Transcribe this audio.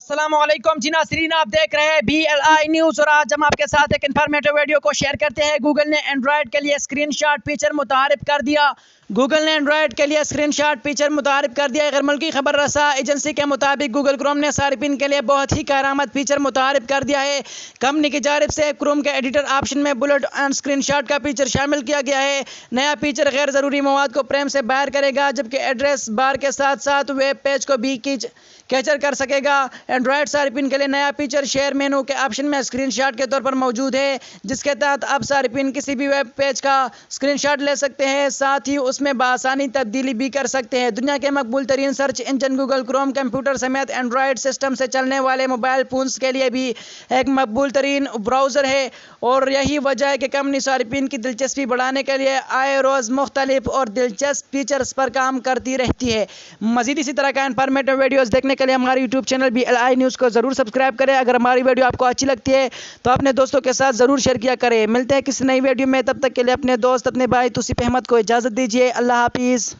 अस्सलामुअलैकुम जी नाज़रीन, आप देख रहे हैं BLI न्यूज़ और आज हम आपके साथ एक इन्फॉर्मेटिव वीडियो को शेयर करते हैं। गूगल ने एंड्रॉयड के लिए स्क्रीनशॉट फीचर मुतारिफ कर दिया। गूगल ने एंड्रॉयड के लिए स्क्रीनशॉट फीचर मुतारिफ कर दिया। गैर मुल्की खबर रसा एजेंसी के मुताबिक गूगल क्रोम ने सारिफिन के लिए बहुत ही कारआमद फीचर मुतारिफ कर दिया है। कंपनी की जानिब से क्रोम के एडिटर ऑप्शन में बुलेट एंड स्क्रीनशॉट का फीचर शामिल किया गया है। नया फीचर गैर ज़रूरी मवाद को फ्रेम से बाहर करेगा, जबकि एड्रेस बार के साथ साथ वेब पेज को भी कैप्चर कर सकेगा। एंड्रॉयड सारिफिन के लिए नया फीचर शेयर मेनू के ऑप्शन में स्क्रीनशॉट के तौर पर मौजूद है, जिसके तहत अब सारिफिन किसी भी वेब पेज का स्क्रीनशॉट ले सकते हैं, साथ ही उसमें बआसानी तब्दीली भी कर सकते हैं। दुनिया के मकबूल तरीन search engine Google Chrome computer समेत एंड्रॉयड सिस्टम से चलने वाले मोबाइल फ़ोन्स के लिए भी एक मकबूल तरीन ब्राउज़र है और यही वजह है कि कंपनी सारिफिन की दिलचस्पी बढ़ाने के लिए आए रोज़ मुख्तलिफ और दिलचस्प फीचर्स पर काम करती रहती है। मज़ीद इसी तरह का इन्फॉर्मेटिव वीडियोज़ देखने के लिए हमारे यूट्यूब चैनल BLI न्यूज़ को ज़रूर सब्सक्राइब करें। अगर हमारी वीडियो आपको अच्छी लगती है तो अपने दोस्तों के साथ ज़रूर शेयर किया करें। मिलते हैं किसी नई वीडियो में, तब तक के लिए अपने दोस्त अपने भाई तौसीफ अहमद को इजाज़त दीजिए। अल्लाह हाफिज़।